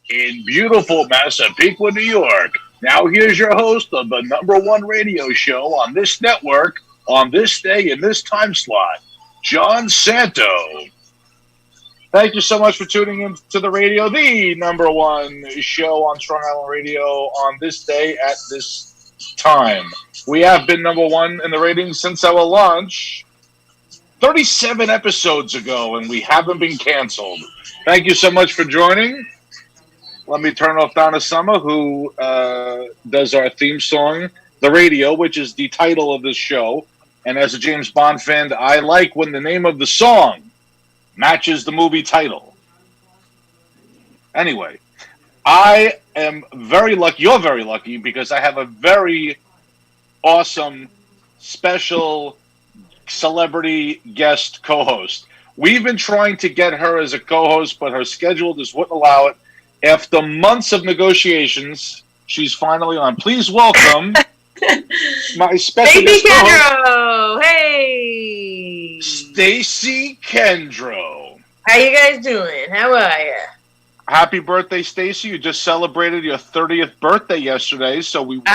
in beautiful Massapequa, New York. Now here's your host of the number one radio show on this network, on this day, in this time slot, John Santo. Thank you so much for tuning in to the radio, the number one show on Strong Island Radio on this day at this time. We have been number one in the ratings since our launch 37 episodes ago, and we haven't been canceled. Thank you so much for joining. Let me turn off Donna Summer, who does our theme song, The Radio, which is the title of this show. And as a James Bond fan, I like when the name of the song matches the movie title. Anyway, I am very lucky. You're very lucky because I have a very awesome, special celebrity guest co-host. We've been trying to get her as a co-host, but her schedule just wouldn't allow it. After months of negotiations, she's finally on. Please welcome my special Baby guest Kendro! Hey! Stacy Kendro. How you guys doing? How are you? Happy birthday, Stacy. You just celebrated your 30th birthday yesterday, so we were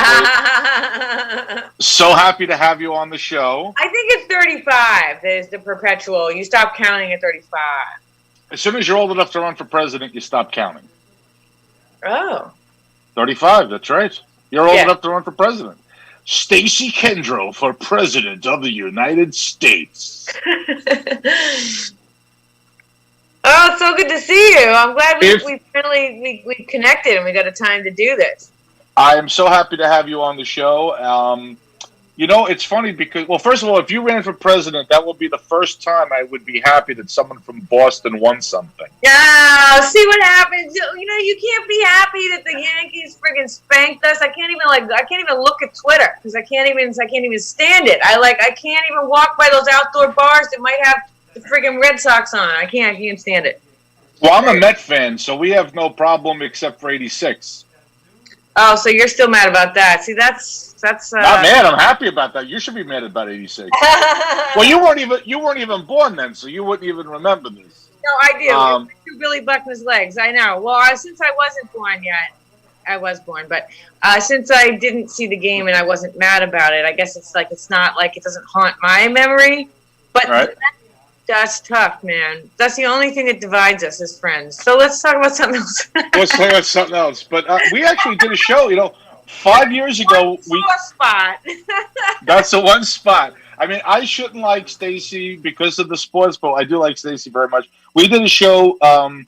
so happy to have you on the show. I think it's 35 is the perpetual. You stop counting at 35. As soon as you're old enough to run for president, you stop counting. Oh. 35, that's right. You're old enough to run for president. Stacy Kendro for president of the United States. Oh, it's so good to see you. I'm glad we finally we connected and we got a time to do this. I am so happy to have you on the show. You know, it's funny because, well, first of all, if you ran for president, that would be the first time I would be happy that someone from Boston won something. Yeah, see what happens. You know, you can't be happy that the Yankees friggin' spanked us. I can't even look at Twitter because I can't even stand it. I can't even walk by those outdoor bars that might have the friggin' Red Sox on. I can't stand it. Well, I'm a Met fan, so we have no problem except for 86. Oh, so you're still mad about that? See, that's not mad. I'm happy about that. You should be mad about 86. Well, you weren't even born then, so you wouldn't even remember this. No, I do. Billy Buckner's legs. I know. Well, since I wasn't born yet, I was born, but since I didn't see the game and I wasn't mad about it, I guess it's not like it doesn't haunt my memory. But right. That's tough, man. That's the only thing that divides us as friends. So let's talk about something else. Let's talk about something else. But we actually did a show, 5 years ago. Spot. That's the one spot. I mean, I shouldn't like Stacy because of the sports, but I do like Stacy very much. We did a show. Can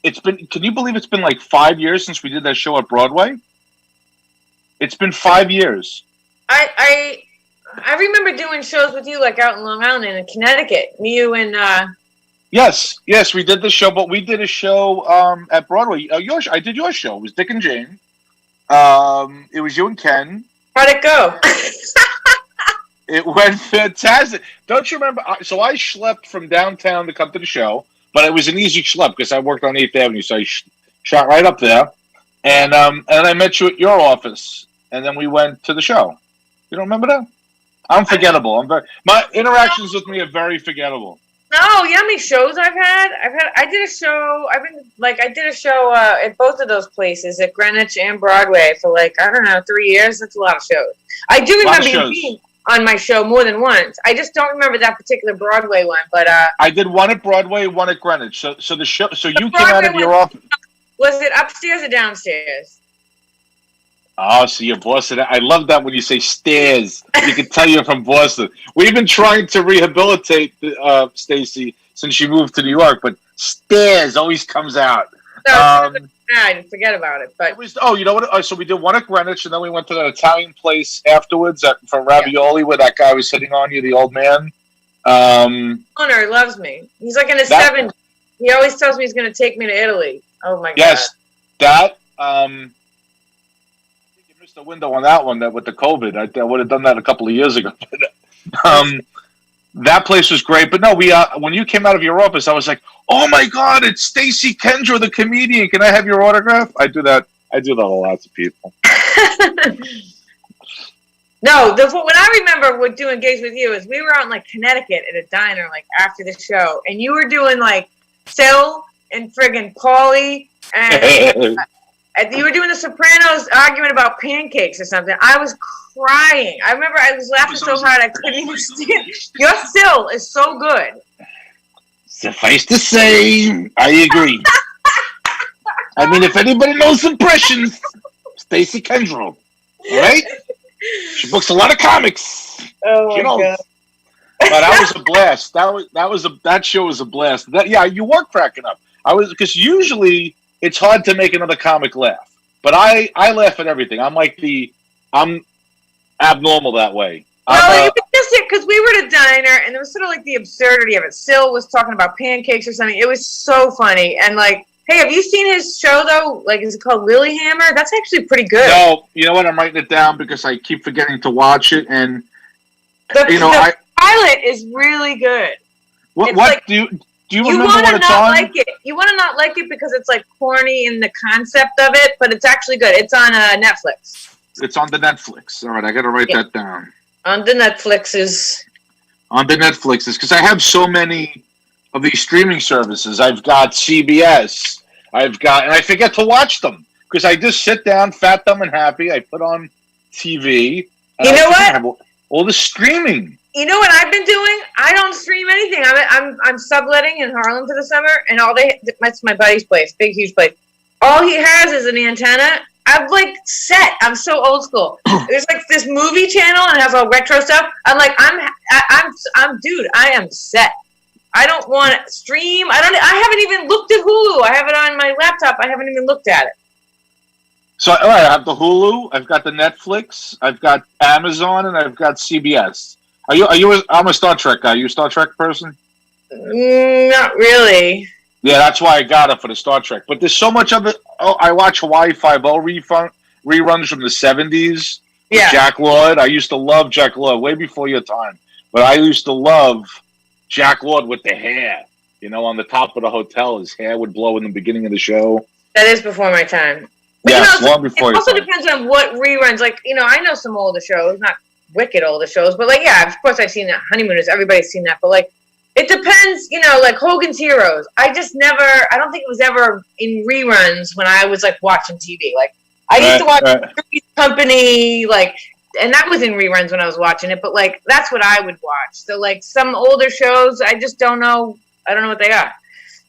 you believe it's been like 5 years since we did that show at Broadway? It's been 5 years. I remember doing shows with you like out in Long Island and in Connecticut. Me, you, and Yes, we did the show, but we did a show at Broadway. I did your show. It was Dick and Jane. It was you and Ken. How'd it go? It went fantastic. Don't you remember? So I schlepped from downtown to come to the show, but it was an easy schlep because I worked on 8th Avenue, so I shot right up there. And I met you at your office, and then we went to the show. You don't remember that? I'm forgettable. My interactions with me are very forgettable. No, you know how many shows I've had? I did a show. I did a show at both of those places, at Greenwich and Broadway, for 3 years. That's a lot of shows. I do remember you being on my show more than once. I just don't remember that particular Broadway one. But I did one at Broadway, one at Greenwich. So the show. So you came out of your office. Was it upstairs or downstairs? Oh, so you're Boston. I love that when you say stairs. You can tell you're from Boston. We've been trying to rehabilitate Stacy since she moved to New York, but stairs always comes out. No, I didn't forget about it. But you know what? So we did one at Greenwich, and then we went to that Italian place afterwards for ravioli, where that guy was sitting on you, the old man. Owner loves me. He's like in his 70s. He always tells me he's going to take me to Italy. Oh my God. Yes, that. The window on that one with the COVID. I would have done that a couple of years ago. That place was great. But no, when you came out of your office, I was like, oh my God, it's Stacy Kendro, the comedian. Can I have your autograph? I do that a lot to people. No, what I remember doing gigs with you is we were out in Connecticut at a diner after the show, and you were doing Phil and friggin' Paulie and you were doing the Sopranos argument about pancakes or something. I was crying. I remember I was laughing so hard I couldn't even stand. Your still is so good. Suffice to say, I agree. I mean, if anybody knows impressions, Stacy Kendro, all right? She books a lot of comics. Oh my God! But that was a blast. That show was a blast. You were cracking up. Because usually it's hard to make another comic laugh, but I laugh at everything. I'm abnormal that way. Well, you missed it because we were at a diner and there was sort of like the absurdity of it. Sil was talking about pancakes or something. It was so funny and like. Hey, have you seen his show, though? Like, is it called Lilyhammer? That's actually pretty good. No, you know what? I'm writing it down because I keep forgetting to watch it. And, the pilot is really good. What like, do you remember what it's on? Like it. You want to not like it because it's, like, corny in the concept of it, but it's actually good. It's on Netflix. It's on the Netflix. All right, I got to write that down. On the Netflixes. On the Netflixes, because I have so many of these streaming services. I've got CBS. And I forget to watch them because I just sit down, fat, dumb, and happy. I put on TV. You know what? All the streaming. You know what I've been doing? I don't stream anything. I'm subletting in Harlem for the summer, and that's my buddy's place, big huge place. All he has is an antenna. I'm like set. I'm so old school. There's like this movie channel and it has all retro stuff. I'm like dude. I am set. I don't want to stream. I haven't even looked at Hulu. I have it on my laptop. I haven't even looked at it. So, all right, I have the Hulu. I've got the Netflix. I've got Amazon, and I've got CBS. I'm a Star Trek guy. Are you a Star Trek person? Not really. Yeah, that's why I got it for the Star Trek. But there's so much of it. Oh, I watch Hawaii Five-0 reruns from the 70s. Yeah. Jack Lord. I used to love Jack Lord way before your time. But I used to love Jack Lord with the hair, on the top of the hotel. His hair would blow in the beginning of the show. That is before my time. But yes, long before your time. It also depends on what reruns. Like, I know some older shows, not wicked older shows, but like, yeah, of course I've seen that. Honeymooners, everybody's seen that. But like, it depends, like Hogan's Heroes. I don't think it was ever in reruns when I was like watching TV. Like, I used to watch Three's Company, like, and that was in reruns when I was watching it, but like that's what I would watch. So like some older shows, I just don't know. I don't know what they are.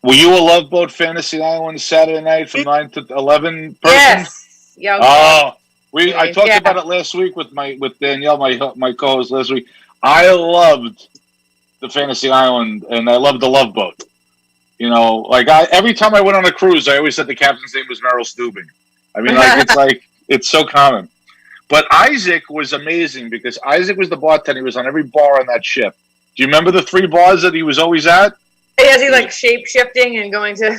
Were you a Love Boat Fantasy Island Saturday night from 9 to 11 person? Yes. Yeah. I talked about it last week with Danielle, my co-host last week. I loved the Fantasy Island and I loved the Love Boat. Every time I went on a cruise, I always said the captain's name was Meryl Steubing. I mean, it's so common. But Isaac was amazing because Isaac was the bartender. He was on every bar on that ship. Do you remember the 3 bars that he was always at? Yeah, is he like shape-shifting and going to...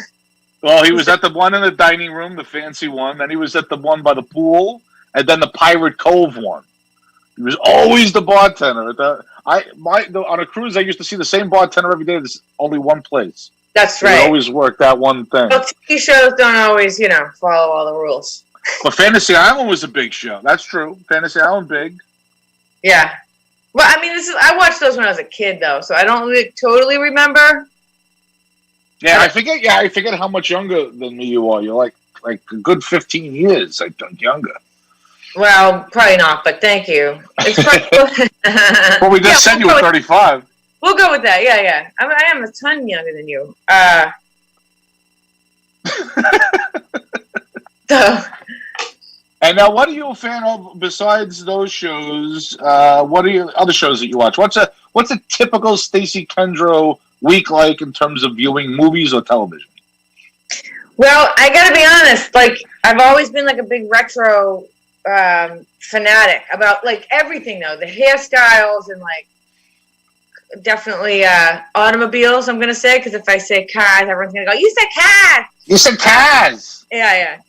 Well, he was at the one in the dining room, the fancy one. Then he was at the one by the pool. And then the Pirate Cove one. He was always the bartender. On a cruise, I used to see the same bartender every day. There's only one place. That's right. He always worked that one thing. Well, TV shows don't always, follow all the rules. But Fantasy Island was a big show. That's true. Fantasy Island, big. Yeah. Well, I mean, I watched those when I was a kid, though, so I don't really totally remember. Yeah, I forget how much younger than me you are. You're like a good 15 years, I think, younger. Well, probably not, but thank you. It's probably... Well, we just said you were 35. We'll go with that. Yeah. I am a ton younger than you. So... And now, what are you a fan of besides those shows? What are your other shows that you watch? What's a typical Stacy Kendro week like in terms of viewing movies or television? Well, I gotta be honest. Like, I've always been like a big retro fanatic about like everything, though, the hairstyles and like definitely automobiles. I'm gonna say because if I say cars, everyone's gonna go, "You said cars." You said cars. Yeah.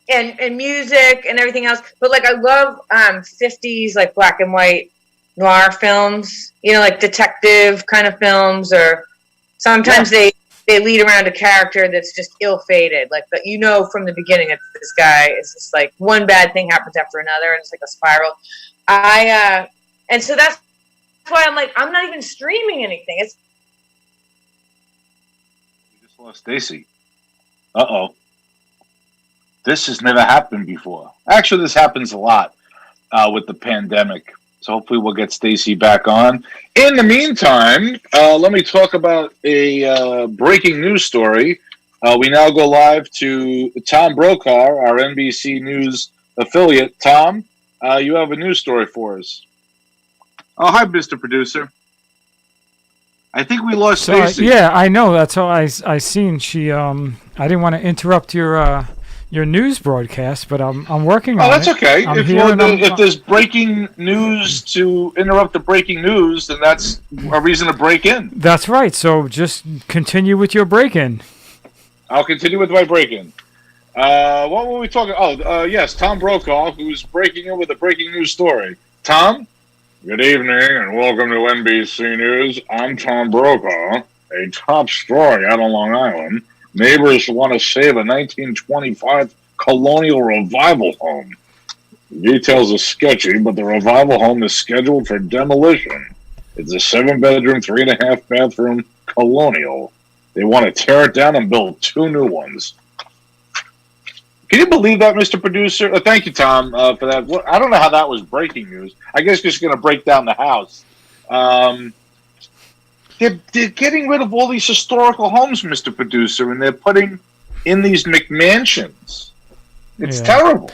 And music and everything else. But like I love 50s like black and white noir films, like detective kind of films, or sometimes they lead around a character that's just ill-fated. Like from the beginning that this guy is just like one bad thing happens after another and it's like a spiral. And so that's why I'm like, I'm not even streaming anything. Oh, Stacy. Uh-oh. This has never happened before. Actually, this happens a lot with the pandemic. So hopefully we'll get Stacy back on. In the meantime, let me talk about a breaking news story. We now go live to Tom Brokaw, our NBC News affiliate. Tom, you have a news story for us. Oh, hi, Mr. Producer. I think we lost Stacy. Yeah, I know. That's how I seen. She. I didn't want to interrupt your news broadcast, but I'm working on it. Oh, that's okay. If there's breaking news to interrupt the breaking news, then that's a reason to break in. That's right. So just continue with your break-in. I'll continue with my break-in. What were we talking? Oh, yes, Tom Brokaw, who's breaking in with a breaking news story. Tom? Good evening, and welcome to NBC News. I'm Tom Brokaw. A top story out on Long Island. Neighbors want to save a 1925 colonial revival home. The details are sketchy, but the revival home is scheduled for demolition. It's a 7-bedroom, 3.5-bathroom colonial. They want to tear it down and build 2 new ones. Can you believe that, Mr. Producer? Thank you, Tom, for that. I don't know how that was breaking news. I guess just going to break down the house. They're getting rid of all these historical homes, Mr. Producer, and they're putting in these McMansions. It's terrible.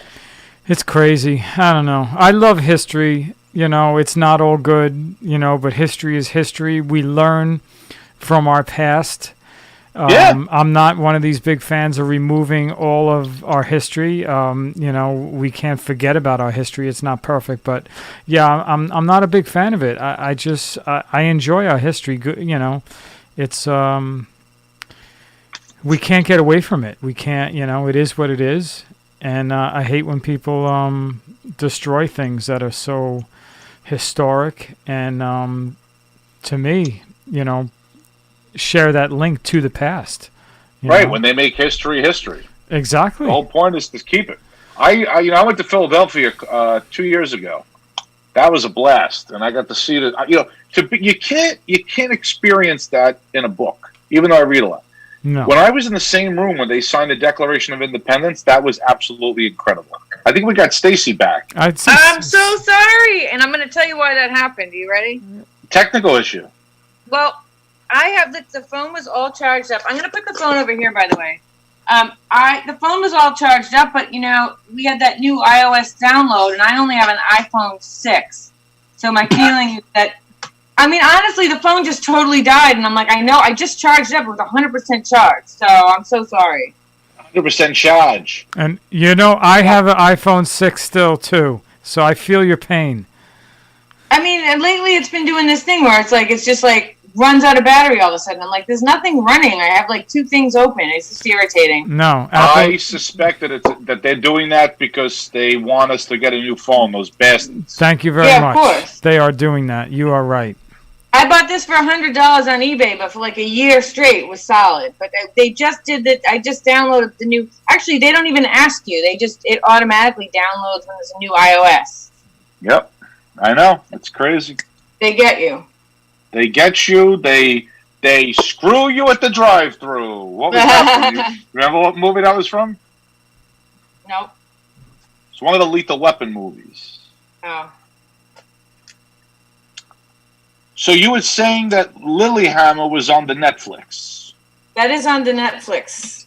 It's crazy. I don't know. I love history. It's not all good, but history is history. We learn from our past. I'm not one of these big fans of removing all of our history. We can't forget about our history. It's not perfect, but yeah, I'm not a big fan of it. I enjoy our history. It's we can't get away from it. We can't. It is what it is, and I hate when people destroy things that are so historic. And to me, share that link to the past. Right, when they make history. Exactly. The whole point is to keep it. I went to Philadelphia 2 years ago. That was a blast, and I got to see it. You can't experience that in a book, even though I read a lot. No. When I was in the same room when they signed the Declaration of Independence, that was absolutely incredible. I think we got Stacy back. I'm so sorry, and I'm going to tell you why that happened. Are you ready? Technical issue. Well, I have the phone was all charged up. I'm going to put the phone over here, by the way. The phone was all charged up, but we had that new iOS download, and I only have an iPhone 6. So my feeling is that, honestly, the phone just totally died, and I'm like, I know, I just charged up with 100% charge. So I'm so sorry. 100% charge. And I have an iPhone 6 still too, so I feel your pain. And lately it's been doing this thing where it's just like runs out of battery all of a sudden. I'm like, there's nothing running. I have 2 things open. It's just irritating. No, I suspect that they're doing that because they want us to get a new phone. Those bastards. Thank you very much. Of course. They are doing that. You are right. I bought this for $100 on eBay, but for a year straight it was solid. But they just did that. I just downloaded the new. Actually, they don't even ask you. It automatically downloads when there's a new iOS. Yep, I know. It's crazy. They get you. They get you. They screw you at the drive-thru. What was that from? You remember what movie that was from? Nope. It's one of the Lethal Weapon movies. Oh. So you were saying that Lilyhammer was on the Netflix. That is on the Netflix.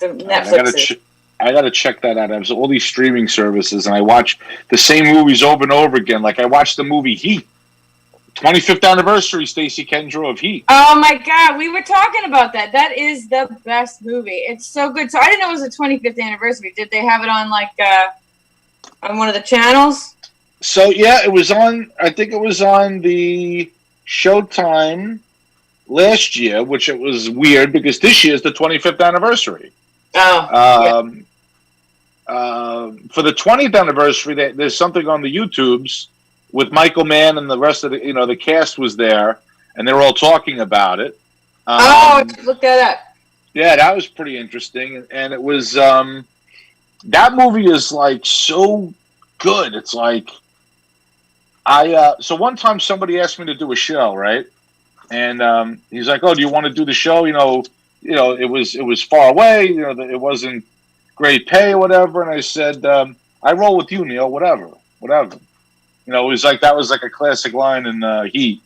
I gotta check that out. I have all these streaming services, and I watch the same movies over and over again. Like I watched the movie Heat. 25th anniversary, Stacy Kendro of Heat. Oh my God, we were talking about that. That is the best movie. It's so good. So I didn't know it was the 25th anniversary. Did they have it on on one of the channels? So yeah, it was on. I think it was on the Showtime last year, which it was weird because this year is the 25th anniversary. Oh. For the 20th anniversary, there's something on the YouTubes with Michael Mann and the rest of the cast was there, and they were all talking about it. Look that up. Yeah, that was pretty interesting, and it was that movie is so good. It's so one time somebody asked me to do a show, right? And he's like, "Oh, do you want to do the show? it was far away. It wasn't great pay or whatever. And I said, I roll with you, Neil. Whatever. It was like that was like a classic line in Heat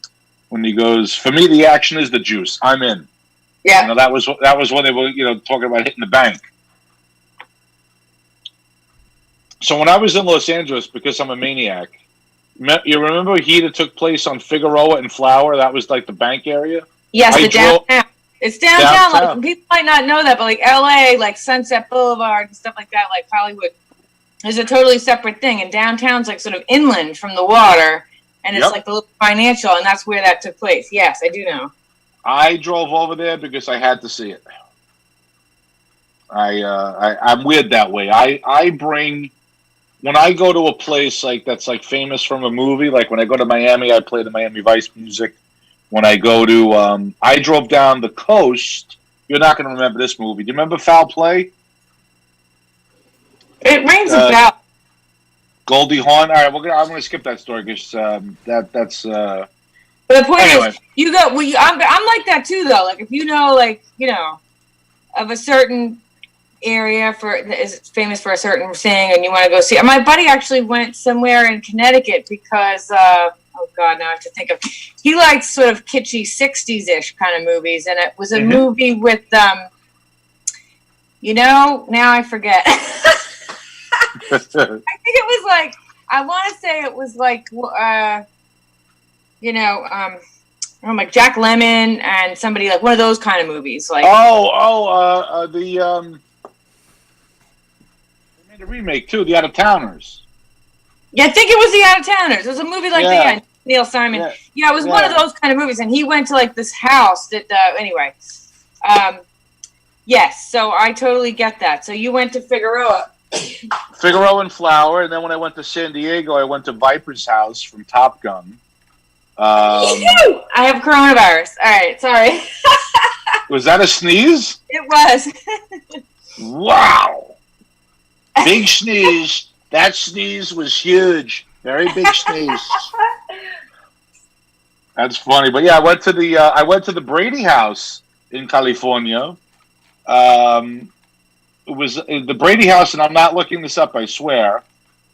when he goes, "For me, the action is the juice. I'm in." Yeah. That was when they were talking about hitting the bank. So when I was in Los Angeles, because I'm a maniac, you remember Heat that took place on Figueroa and Flower? That was like the bank area. Yes, downtown. It's downtown. Like people might not know that, but like LA, like Sunset Boulevard and stuff like that, like Hollywood, is a totally separate thing. And downtown's like sort of inland from the water, and it's like a little financial, and that's where that took place. Yes, I do know. I drove over there because I had to see it. I'm weird that way. I bring. When I go to a place like that's like famous from a movie, like when I go to Miami, I play the Miami Vice music. When I go to, I drove down the coast. You're not going to remember this movie. Do you remember Foul Play? It rings a bell. Goldie Hawn. All right, I'm going to skip that story because that's. But the point is, you go. Well, I'm like that too, though. Like if of a certain area is famous for a certain thing, and you want to go see it. My buddy actually went somewhere in Connecticut because oh god, now I have to think of. He likes sort of kitschy 60s-ish kind of movies, and it was a movie with now I forget. I think it was like I want to say it was like like Jack Lemmon and somebody like one of those kind of movies, like the remake too, The Out-of-Towners. Yeah, I think it was The Out-of-Towners. It was a movie like that. Neil Simon. Yeah, it was one of those kind of movies, and he went to like this house that. Anyway, yes. So I totally get that. So you went to Figueroa and Flower, and then when I went to San Diego, I went to Viper's house from Top Gun. I have coronavirus. All right, sorry. Was that a sneeze? It was. Wow. Big sneeze. That sneeze was huge. Very big sneeze. That's funny. But yeah, I went to the Brady house in California. It was the Brady house, and I'm not looking this up, I swear.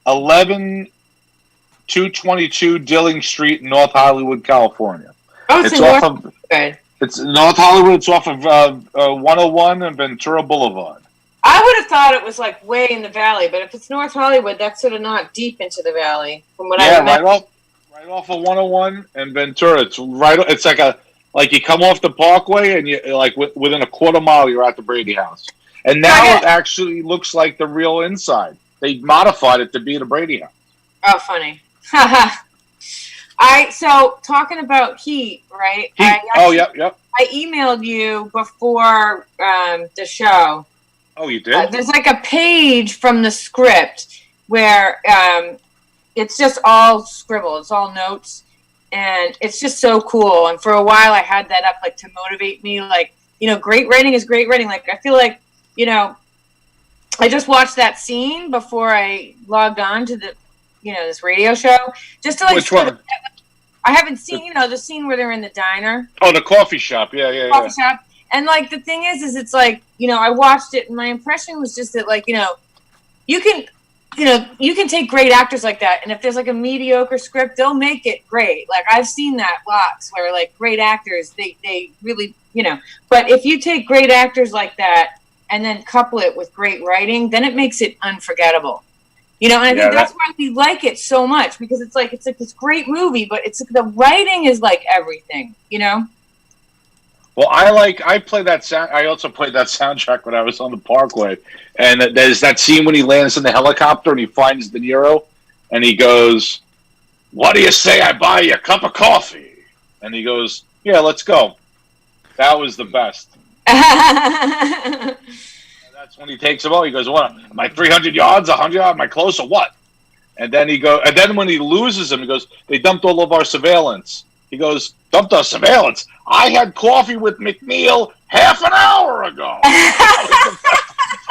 11222 Dilling Street, North Hollywood, California. Oh, it's It's North Hollywood. It's off of 101 and Ventura Boulevard. I would have thought it was like way in the valley, but if it's North Hollywood, that's sort of not deep into the valley. From what I remember. Right off of 101 and Ventura. It's right. It's like you come off the Parkway and you like within a quarter mile you're at the Brady house. And now it actually looks like the real inside. They modified it to be the Brady house. Oh, funny. So talking about Heat, right? Yep. I emailed you before the show. Oh, you did? There's like a page from the script where it's just all scribble. It's all notes. And it's just so cool. And for a while I had that up like to motivate me. Like, great writing is great writing. Like, I feel like, I just watched that scene before I logged on to the, this radio show. Just to like... Which one? I haven't seen, the scene where they're in the diner. Oh, the coffee shop. Yeah. Coffee shop. And, like, the thing is it's like, I watched it, and my impression was just that, like, you can take great actors like that, and if there's, like, a mediocre script, they'll make it great. Like, I've seen that lots where, like, great actors, they really, But if you take great actors like that and then couple it with great writing, then it makes it unforgettable. And I think that's why we like it so much, because it's like this great movie, but it's the writing is, like, everything, Well, I play that sound. I also played that soundtrack when I was on the Parkway, and there's that scene when he lands in the helicopter and he finds De Niro, and he goes, "What do you say I buy you a cup of coffee?" And he goes, "Yeah, let's go." That was the best. That's when he takes him out. He goes, "What? Am I 300 yards, 100 yards? Am I close or what?" And then when he loses him, he goes, "They dumped all of our surveillance." He goes, "Dumped our surveillance? I had coffee with McNeil half an hour ago."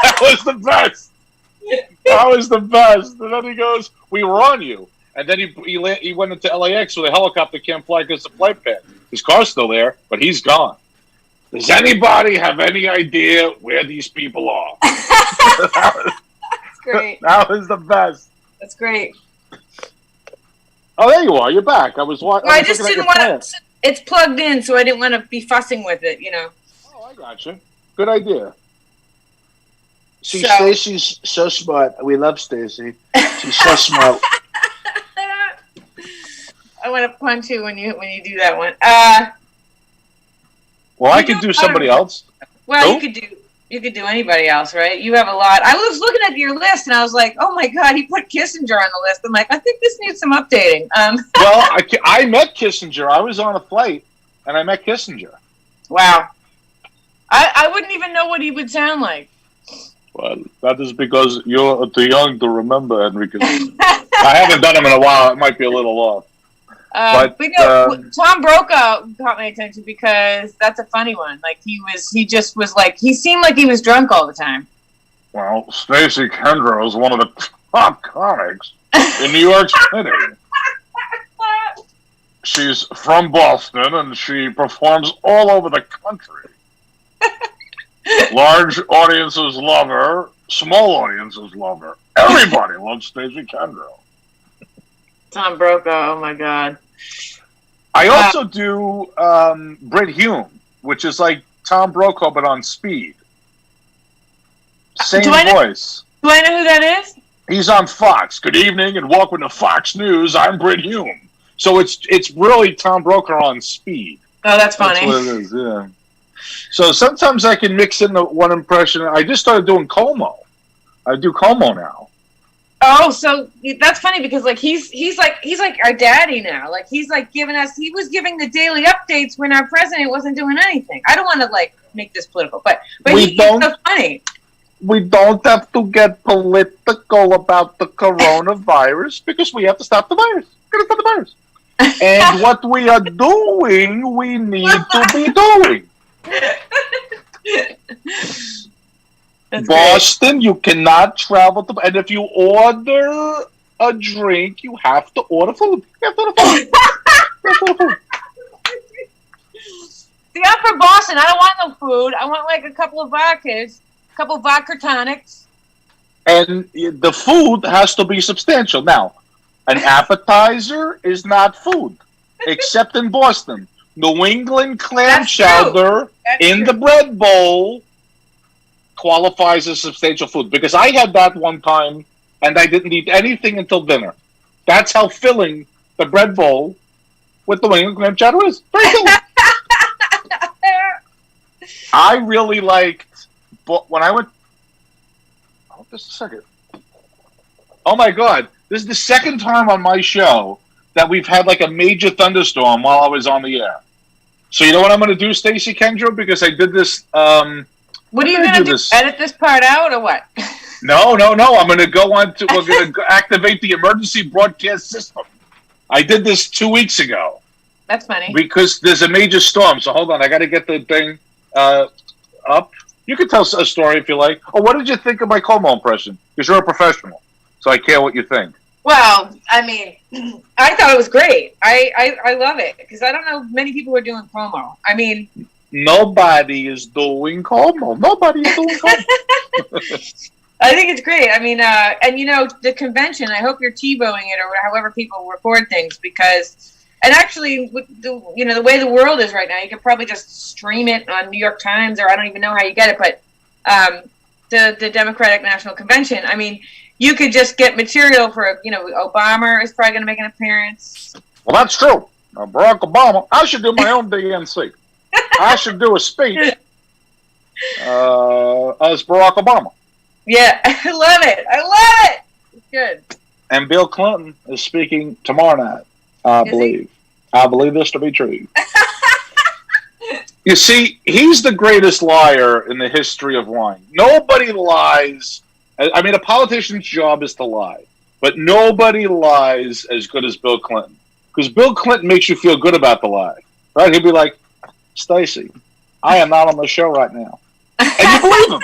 That was the best. That was the best. And then he goes, "We were on you." And then he went into LAX with a helicopter can't fly because the flight pad. His car's still there, but he's gone. Does anybody have any idea where these people are? That's great. That was the best. That's great. Oh, there you are. You're back. I was watching. I just didn't want to. It's plugged in, so I didn't want to be fussing with it, Oh, I gotcha. Good idea. See, Stacy's so smart. We love Stacy. She's so smart. I want to punch you when you do that one. Well, I could do somebody else. Well, you could do anybody else, right? You have a lot. I was looking at your list and I was like, oh my God, he put Kissinger on the list. I'm like, I think this needs some updating. Well, I met Kissinger. I was on a flight and I met Kissinger. Wow. I wouldn't even know what he would sound like. Well, that is because you're too young to remember, Enrique. I haven't done him in a while. It might be a little off. But Tom Brokaw caught my attention because that's a funny one. Like he seemed like he was drunk all the time. Well, Stacy Kendro is one of the top comics in New York City. She's from Boston and she performs all over the country. Large audiences love her. Small audiences love her. Everybody loves Stacy Kendro. Tom Brokaw, oh my God. I also do Brit Hume, which is like Tom Brokaw, but on speed. Same voice. Do I know who that is? He's on Fox. Good evening and welcome to Fox News. I'm Brit Hume. So it's really Tom Brokaw on speed. Oh, that's funny. That's what it is, yeah. So sometimes I can mix in the one impression. I just started doing Como. I do Como now. Oh, so that's funny because like he's like our daddy now. Like he was giving the daily updates when our president wasn't doing anything. I don't want to like make this political, but he's so funny. We don't have to get political about the coronavirus because we have to stop the virus. We're gonna stop the virus. And what we are doing, we need to be doing. Boston, you cannot travel to, and if you order a drink, you have to order food. You have to order food. See, I'm from Boston. I don't want no food. I want like a couple of vodkas, a couple of vodka tonics. And the food has to be substantial. Now, an appetizer is not food, except in Boston. New England clam chowder in the bread bowl qualifies as substantial food because I had that one time and I didn't eat anything until dinner. That's how filling the bread bowl with the New England clam chowder is. Very cool. I really liked, but when I went, just a second. Oh my God, this is the second time on my show that we've had like a major thunderstorm while I was on the air. So you know what I'm going to do, Stacy Kendro? Because I did this. What are you going to do? Edit this part out or what? No. I'm going to go on to. We're going to activate the emergency broadcast system. I did this 2 weeks ago. That's funny. Because there's a major storm. So hold on, I got to get the thing up. You can tell a story if you like. Oh, what did you think of my Como impression? Because you're a professional, so I care what you think. Well, I mean, I thought it was great. I love it because I don't know many people who are doing promo. I mean, nobody is doing Como. Nobody is doing Como. I think it's great. I mean, and you know, the convention. I hope you're TiVoing it or however people record things because, and actually, with the way the world is right now, you can probably just stream it on New York Times or I don't even know how you get it, but the Democratic National Convention. I mean. You could just get material for, Obama is probably going to make an appearance. Well, that's true. Barack Obama. I should do my own DNC. I should do a speech as Barack Obama. Yeah, I love it. It's good. And Bill Clinton is speaking tomorrow night, I believe. I believe this to be true. You see, he's the greatest liar in the history of lying. Nobody lies. I mean, a politician's job is to lie, but nobody lies as good as Bill Clinton. Because Bill Clinton makes you feel good about the lie, right? He'll be like, Stacy, I am not on the show right now. And you believe him.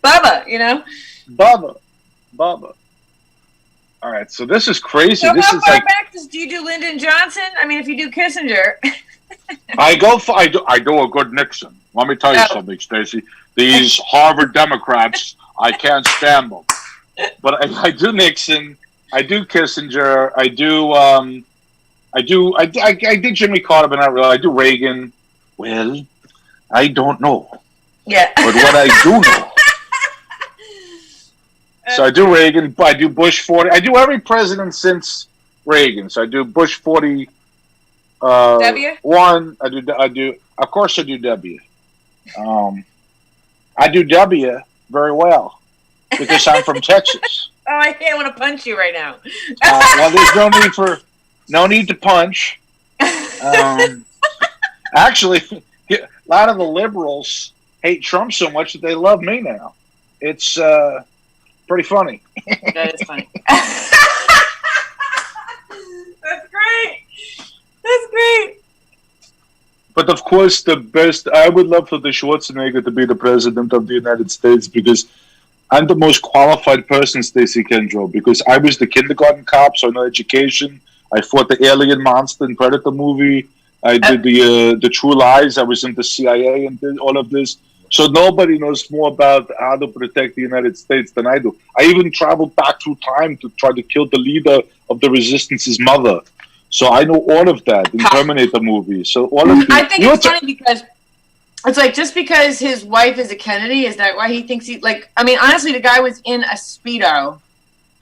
Bubba, Bubba. All right, so this is crazy. So this how is far like, back do you do Lyndon Johnson? I mean, if you do Kissinger. I do a good Nixon. Let me tell you something, Stacy. These Harvard Democrats, I can't stand them. But I do Nixon. I do Kissinger. I did Jimmy Carter, but not really. I do Reagan. Well, I don't know. Yeah. But what I do know. So I do Reagan. I do Bush 40. I do every president since Reagan. So I do Bush 40. W? One. I do. Of course, I do W. I do W very well because I'm from Texas. Oh, I want to punch you right now. Well, there's no need to punch. Actually, a lot of the liberals hate Trump so much that they love me now. It's pretty funny. That is funny. That's great. That's great. But of course, the best. I would love for the Schwarzenegger to be the president of the United States because I'm the most qualified person, Stacy Kendro, because I was the kindergarten cop, so no education. I fought the alien monster in Predator movie. I did the True Lies. I was in the CIA and did all of this. So nobody knows more about how to protect the United States than I do. I even traveled back through time to try to kill the leader of the Resistance's mother. So I know all of that in Terminator movies. So all of I think it's funny because it's like just because his wife is a Kennedy, is that why he thinks he like? I mean, honestly, the guy was in a Speedo.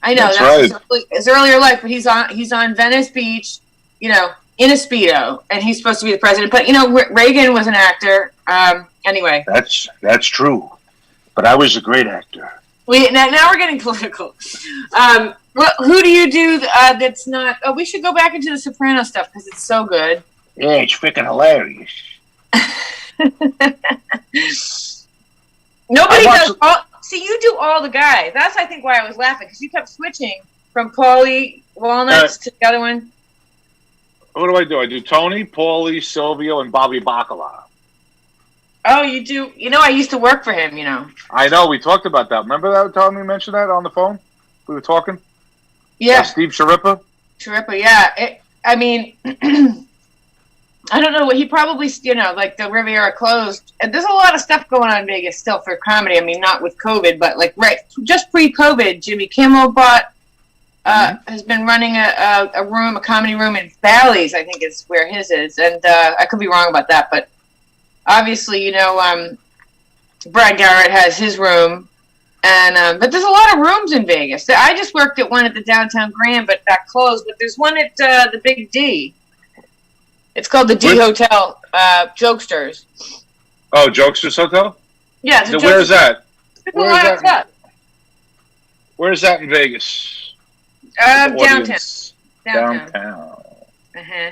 I know that's right. His earlier life, but he's on Venice Beach, in a Speedo, and he's supposed to be the president. But Reagan was an actor. Anyway, that's true. But I was a great actor. Now we're getting political. Who do you do that's not? Oh, we should go back into the Soprano stuff because it's so good. Yeah, it's freaking hilarious. Nobody does. See, you do all the guys. That's I think why I was laughing because you kept switching from Paulie Walnuts to the other one. What do? I do Tony, Paulie, Silvio, and Bobby Bacala. Oh, you do. I used to work for him. I know. We talked about that. Remember that time we mentioned that on the phone? We were talking. Yeah. Steve Sharippa? Yeah. I mean, I don't know. He probably, like the Riviera closed. And there's a lot of stuff going on in Vegas still for comedy. I mean, not with COVID, but just pre-COVID, Jimmy Kimmel has been running a comedy room in Bally's, I think is where his is. And I could be wrong about that, but obviously, Brad Garrett has his room. And but there's a lot of rooms in Vegas. I just worked at one at the Downtown Grand, but that closed. But there's one at the Big D. It's called the D Hotel, Jokesters. Oh, Jokesters Hotel? Yeah. So where's that? Where's that in Vegas? Downtown. Uh-huh.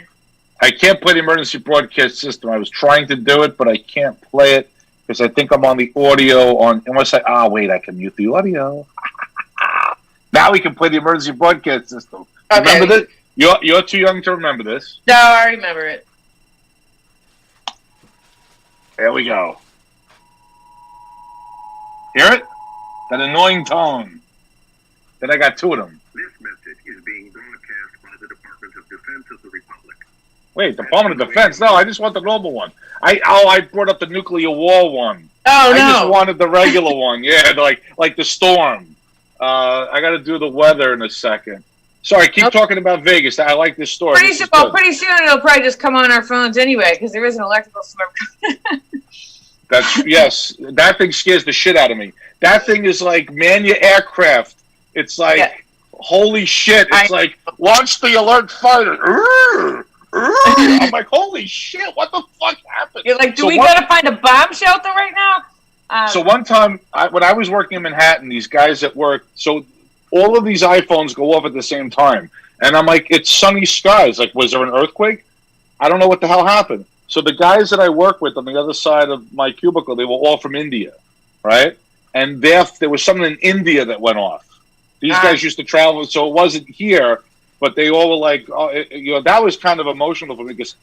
I can't play the emergency broadcast system. I was trying to do it, but I can't play it. Because I think I'm on the audio unless I can mute the audio. Now we can play the emergency broadcast system. Okay. Remember this? You're too young to remember this. No, I remember it. There we go. Hear it? That annoying tone. Then I got two of them. This message is being broadcast by the Department of Defense of the Republic. Wait, Department of Defense? No, I just want the normal one. I brought up the nuclear war one. Oh, I just wanted the regular one. Yeah, like the storm. I got to do the weather in a second. Sorry, keep talking about Vegas. I like this story. Pretty soon it'll probably just come on our phones anyway because there is an electrical storm. Yes, that thing scares the shit out of me. That thing is like man your aircraft. It's like holy shit. It's like launch the alert fighter. I'm like, holy shit, what the fuck happened? You're like, we gotta find a bomb shelter right now? So one time, when I was working in Manhattan, these guys at work, so all of these iPhones go off at the same time. And I'm like, it's sunny skies. Like, was there an earthquake? I don't know what the hell happened. So the guys that I work with on the other side of my cubicle, they were all from India, right? And there was something in India that went off. These guys used to travel, so it wasn't here. But they all were like, that was kind of emotional for me because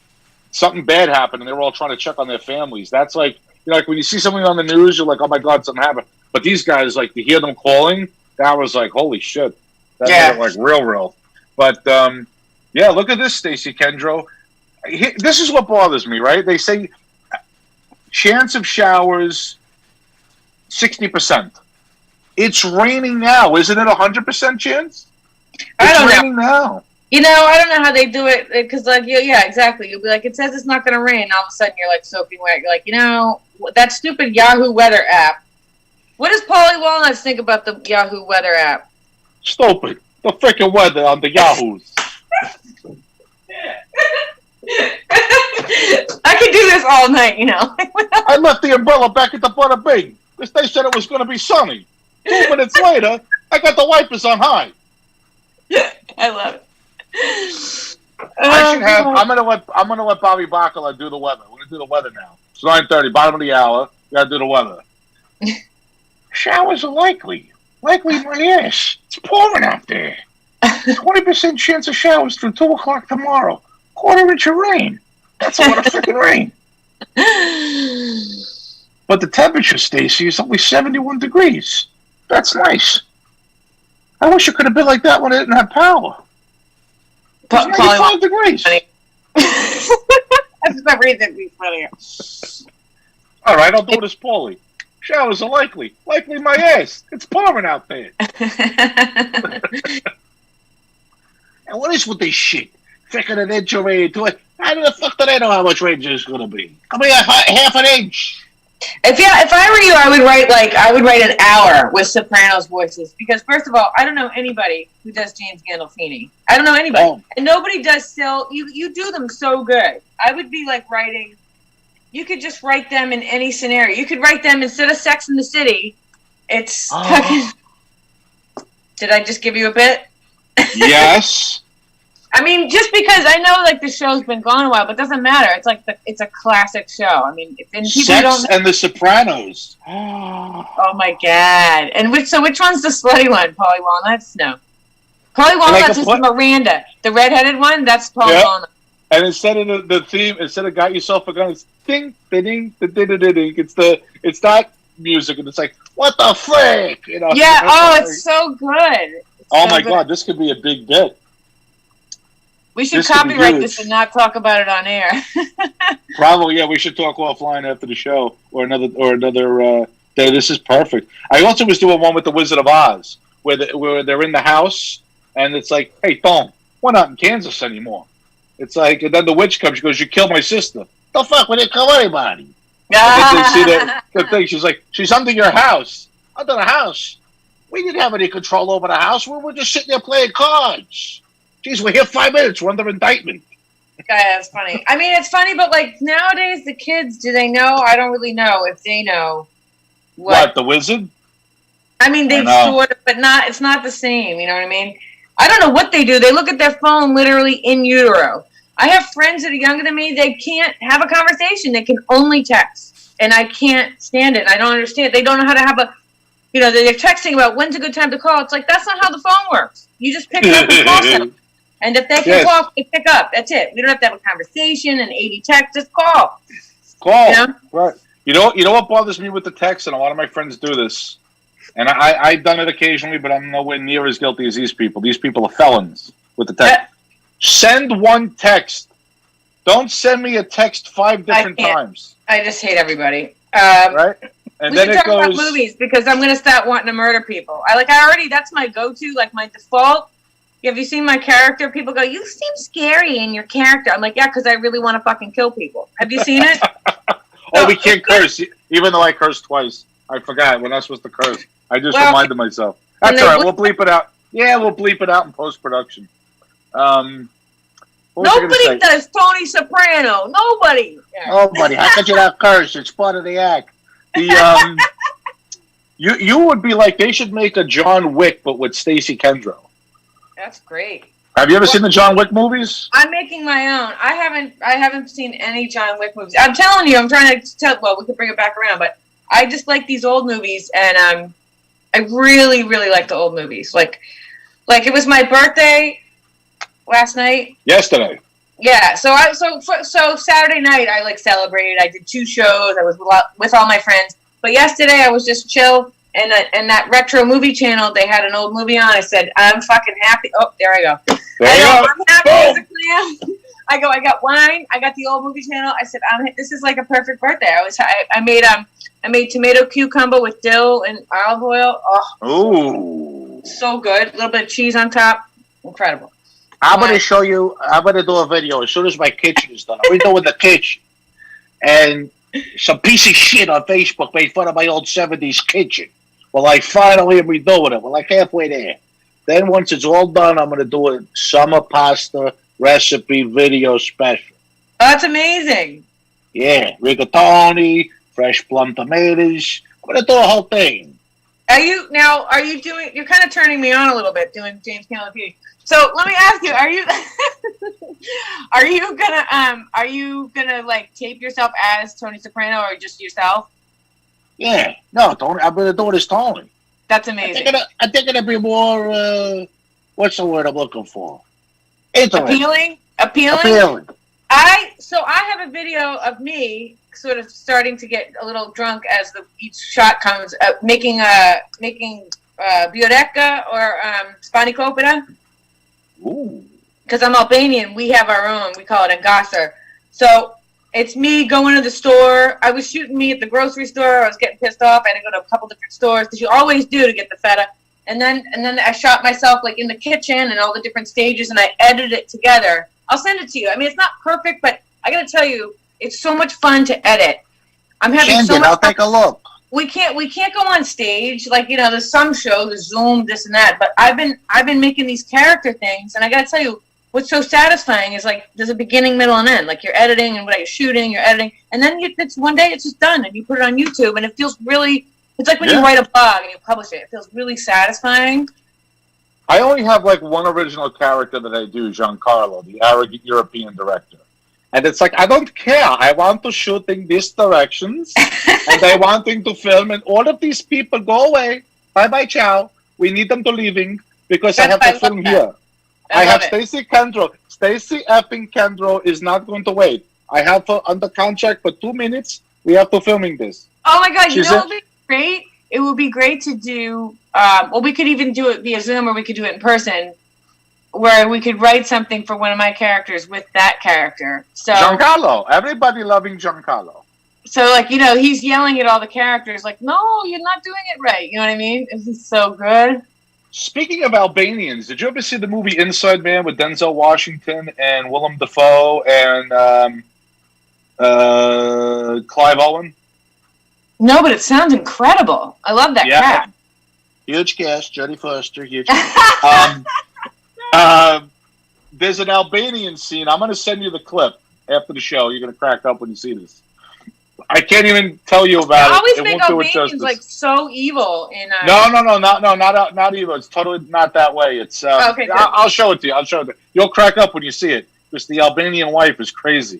something bad happened and they were all trying to check on their families. That's like, like when you see something on the news, you're like, oh my God, something happened. But these guys, like to hear them calling, that was like, holy shit. That made it like real. But look at this, Stacy Kendro. This is what bothers me, right? They say chance of showers 60%. It's raining now. Isn't it 100% chance? I don't know. Raining now. You know, I don't know how they do it because, like, yeah, exactly. You'll be like, it says it's not going to rain. All of a sudden, you're like soaking wet. You're like, you know, that stupid Yahoo weather app. What does Paulie Walnuts think about the Yahoo weather app? Stupid. The freaking weather on the Yahoos. I could do this all night, you know. I left the umbrella back at the Butter Bing because they said it was going to be sunny. 2 minutes later, I got the wipers on high. I love it. I'm gonna let Bobby Bacala do the weather. We're gonna do the weather now. It's 9:30, bottom of the hour. We gotta do the weather. Showers are likely. Likely my ass. It's pouring out there. 20% chance of showers through 2 o'clock tomorrow. 1/4 inch of rain. That's a lot of freaking rain. But the temperature, Stacy, is only 71 degrees. That's nice. I wish it could have been like that when I didn't have power. It's 95 degrees. That's the reason to be funnier. All right, I'll do it as Paulie. Showers are likely. Likely my ass. It's pouring out there. And what is with this shit? Freaking an inch of rain. How the fuck do they know how much rain there's going to be? I mean, half an inch. If I were you, I would write an hour with Sopranos voices because first of all, I don't know anybody who does James Gandolfini. I don't know anybody, and nobody does still. You do them so good. I would be like writing. You could just write them in any scenario. You could write them instead of Sex in the City. It's. Did I just give you a bit? Yes. I mean, just because I know like the show's been gone a while, but it doesn't matter. It's like it's a classic show. I mean, and people Sex don't know. and the Sopranos. Oh my god! And which one's the slutty one? Paulie Walnuts? No. Paulie Walnuts is Miranda, the redheaded one. That's Paulie Walnuts. And instead of the theme, instead of "Got Yourself a Gun," it's ding, ding, ding, ding, ding, ding. It's not music, and it's like what the frick, you know? Yeah. Oh, it's so good. Oh my god, this could be a big bit. We should copyright this and not talk about it on air. Probably, yeah. We should talk offline after the show or another day. This is perfect. I also was doing one with the Wizard of Oz, where they're in the house, and it's like, hey, Tom, we're not in Kansas anymore. It's like, and then the witch comes. She goes, "You killed my sister." The fuck? We didn't kill anybody. And then they see the thing. She's like, "She's under your house." Under the house? We didn't have any control over the house. We were just sitting there playing cards. Jeez, we're here 5 minutes. We're under indictment. Yeah, that's funny. I mean, it's funny, but like nowadays, the kids, do they know? I don't really know if they know what the Wizard. I mean, they sort of, but not. It's not the same. You know what I mean? I don't know what they do. They look at their phone literally in utero. I have friends that are younger than me. They can't have a conversation. They can only text, and I can't stand it. I don't understand. They don't know how to have a. You know, they're texting about when's a good time to call. It's like that's not how the phone works. You just pick it up and call them. And if they can call, they pick up. That's it. We don't have to have a conversation and 80 texts. Just call. Call. You know? Right. You know what bothers me with the text, and a lot of my friends do this, and I've done it occasionally, but I'm nowhere near as guilty as these people. These people are felons with the text. Send one text. Don't send me a text 5 different times. I just hate everybody. Right? And we then should talk about movies because I'm going to start wanting to murder people. That's my go-to, like my default. Have you seen my character? People go, you seem scary in your character. I'm like, yeah, because I really want to fucking kill people. Have you seen it? We can't curse, even though I cursed twice. I forgot. We're not supposed to curse. I just reminded myself. That's all right. We'll bleep it out. Yeah, we'll bleep it out in post-production. Nobody does Tony Soprano. Nobody. Nobody. How could you not curse? It's part of the act. You would be like, they should make a John Wick, but with Stacy Kendro. That's great. Have you ever seen the John Wick movies? I'm making my own. I haven't seen any John Wick movies. I'm telling you, I'm trying to tell. Well, we could bring it back around, but I just like these old movies, and I really, really like the old movies. Like it was my birthday last night. Yesterday. Yeah. So Saturday night I celebrated. I did 2 shows. I was with all my friends. But yesterday I was just chill. And that retro movie channel, they had an old movie on. I said, I'm fucking happy. Oh, there I go. There you go. I'm happy as a clam. I got wine. I got the old movie channel. I said, this is like a perfect birthday. I made tomato cucumber with dill and olive oil. Oh, so good. A little bit of cheese on top. Incredible. I'm going to show you. I'm going to do a video as soon as my kitchen is done. We're doing the kitchen. And some piece of shit on Facebook made fun of my old 70s kitchen. Well, I finally am redoing it. We're like halfway there. Then once it's all done, I'm going to do a summer pasta recipe video special. Oh, that's amazing. Yeah. Rigatoni, fresh plum tomatoes. I'm going to do a whole thing. Are you doing, you're kind of turning me on a little bit doing James Cameron TV. So let me ask you, are you gonna like tape yourself as Tony Soprano or just yourself? Yeah, no, Tony. I'm gonna do it as Tony. That's amazing. I think it'll be more. What's the word I'm looking for? Appealing. Appealing. I have a video of me sort of starting to get a little drunk as each shot comes, making Bioreca or Spanicopita. Ooh. Because I'm Albanian, we have our own. We call it a gasser. So it's me going to the store. I was shooting me at the grocery store. I was getting pissed off. I had to go to a couple different stores because you always do to get the feta. And then I shot myself like in the kitchen and all the different stages, and I edited it together. I'll send it to you. I mean, it's not perfect, but I got to tell you, it's so much fun to edit. I'm having so much I'll take a look. We can't go on stage like there's some shows, the Zoom, this and that. But I've been making these character things, and I gotta tell you, what's so satisfying is like there's a beginning, middle, and end. Like you're editing, and you're shooting, you're editing, and then it's one day it's just done, and you put it on YouTube, and it feels really. It's like when you write a blog and you publish it. It feels really satisfying. I only have like one original character that I do, Giancarlo, the arrogant European director. And it's like, I don't care. I want to shoot in these directions, and I want to film, and all of these people go away. Bye-bye, ciao. We need them to leaving because I have to film here. I have Stacy Kendro. Stacy effing Kendro is not going to wait. I have her under contract for 2 minutes. We have to filming this. Oh, my God. What would be great? It would be great to do, we could even do it via Zoom, or we could do it in person, where we could write something for one of my characters with that character. So Giancarlo, everybody loving Giancarlo. So like, he's yelling at all the characters like, no, you're not doing it right. You know what I mean? It's so good. Speaking of Albanians, did you ever see the movie Inside Man with Denzel Washington and Willem Dafoe and Clive Owen? No, but it sounds incredible. I love that crap. Huge cast, Jodie Foster, huge there's an Albanian scene. I'm going to send you the clip after the show. You're going to crack up when you see this. I can't even tell you about it. I always think Albanians like so evil. No, not evil. It's totally not that way. It's okay. I'll show it to you. I'll show it. You'll crack up when you see it because the Albanian wife is crazy,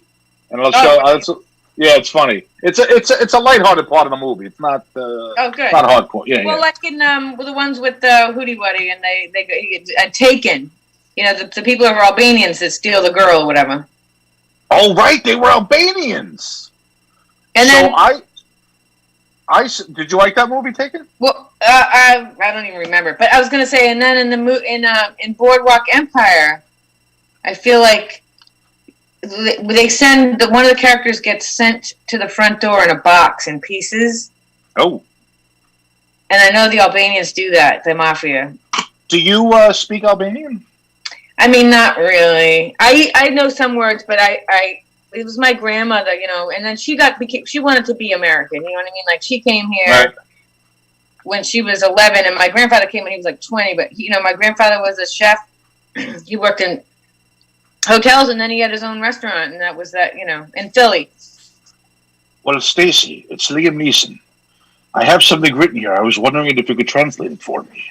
and I'll show. Yeah, it's funny. It's a lighthearted part of the movie. It's not. Good. It's not hardcore. Yeah. Well, like in the ones with Hootie Wuddy and they get taken. The people are Albanians that steal the girl or whatever. Oh, right. They were Albanians. And then I did you like that movie, Taken? Well, I don't even remember. But I was gonna say, and then in Boardwalk Empire, I feel like they send one of the characters gets sent to the front door in a box in pieces. Oh. And I know the Albanians do that. The mafia. Do you speak Albanian? I mean, not really. I know some words, but it was my grandmother, and then she wanted to be American, you know what I mean? Like she came here when she was 11, and my grandfather came when he was like 20, but my grandfather was a chef. He worked in hotels, and then he had his own restaurant, and that was in Philly. Well, Stacy, it's Liam Neeson. I have something written here. I was wondering if you could translate it for me.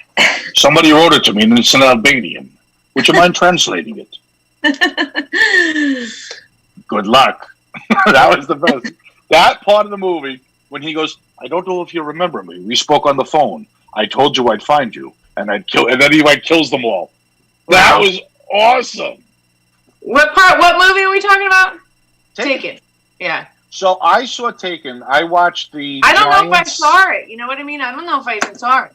Somebody wrote it to me, and it's in Albanian. Would you mind translating it? Good luck. That was the best. That part of the movie, when he goes, I don't know if you remember me. We spoke on the phone. I told you I'd find you, and I'd kill. And then he kills them all. That was awesome. What movie are we talking about? Taken. Yeah. So I saw Taken. I watched the. I don't know if I saw it. You know what I mean? I don't know if I even saw it.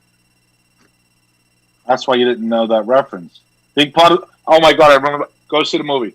That's why you didn't know that reference. Big part of. Oh my God! I remember. Go see the movie.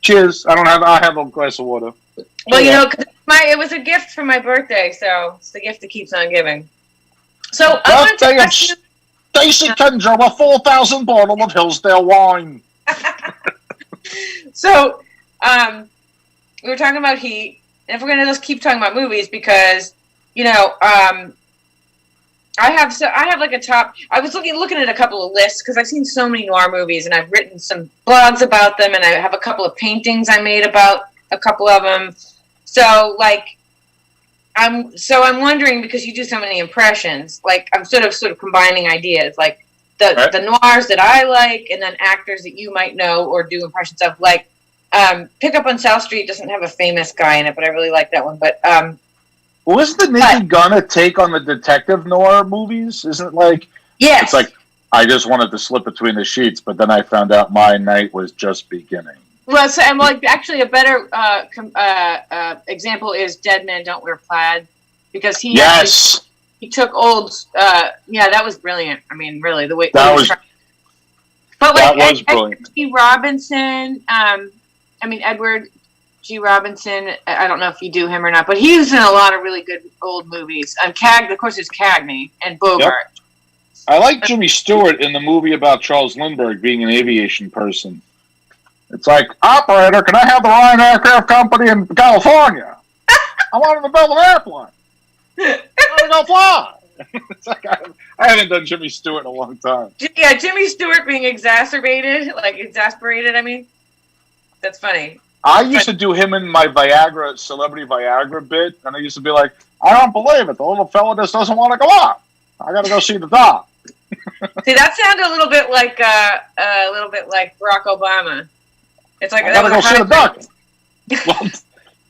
Cheers. I have a glass of water. Well, it was a gift for my birthday, so it's the gift that keeps on giving. So I wanted to ask you, Stacy Kendro, a 4,000 bottle of Hillsdale wine. So, we were talking about Heat, and if we're gonna just keep talking about movies, because I have like a top. I was looking at a couple of lists because I've seen so many noir movies, and I've written some blogs about them, and I have a couple of paintings I made about a couple of them. So I'm wondering, because you do so many impressions, like I'm sort of combining ideas, like the noirs that I like, and then actors that you might know or do impressions of. Like Pick Up on South Street doesn't have a famous guy in it, but I really like that one. But wasn't the Naked Gun take on the detective noir movies? Isn't it like... Yes. It's like, I just wanted to slip between the sheets, but then I found out my night was just beginning. Well, so, and actually a better example is Dead Men Don't Wear Plaid, because he took old... that was brilliant. I mean, really, the way... That was brilliant. Edward G. Robinson, Edward G. Robinson, I don't know if you do him or not, but he's in a lot of really good old movies. Of course, there's Cagney and Bogart. Yep. I like Jimmy Stewart in the movie about Charles Lindbergh being an aviation person. It's like, operator, can I have the Ryan Aircraft Company in California? I wanted to build an airplane. I want to go fly. It's like, I haven't done Jimmy Stewart in a long time. Yeah, Jimmy Stewart being exasperated, I mean. That's funny. I used to do him in my celebrity Viagra bit, and I used to be like, I don't believe it. The little fella just doesn't want to go up. I got to go see the doc. See, that sounded a little bit like Barack Obama. It's like, I got to go see the doc. Well,